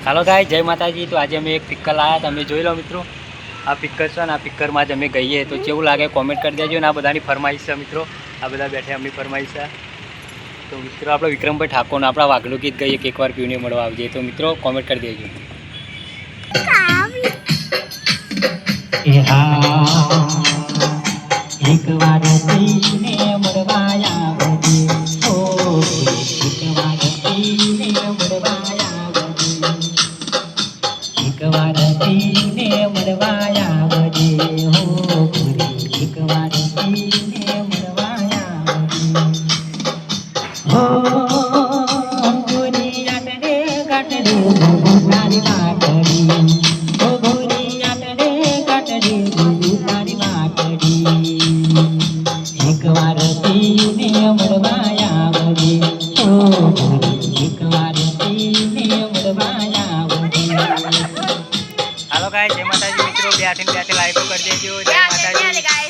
હાલો ગાય જય માતાજી। તો આજે અમે એક પિક્કર લાયા તમે જોઈ લો મિત્રો। આ પિક્કર છે ને આ પિક્કરમાં જ અમે ગઈએ તો કેવું લાગે કોમેન્ટ કરી દેજો। ને આ બધાની ફરમાઈશ છે મિત્રો। આ બધા બેઠે એમની ફરમાઈશ છે। તો મિત્રો આપણે વિક્રમભાઈ ઠાકોરને આપણા વાઘલું ગીત ગઈએ કે એકવાર પીને મળવા આવજે। તો મિત્રો કોમેન્ટ કરી દેજો। એક વાર પીને મળવા આવજે ઓ એક વાર પીને મળવા આવજે એક વાર પીને મળવા આવજે હો એક વાર પીને મળવા આવજે હો ગોરી આટડે કાટડે તારી વાટડી હો ગોરી આટડે કાટડે તારી વાટડી એક વાર પીને મળવા આવજે ઓ એક વાર પીને મળવા આવજે। હાલો ગાય જય માતાજી મિત્રો। બે હાથે લાઈકો કરી દેજો। જય માતાજી।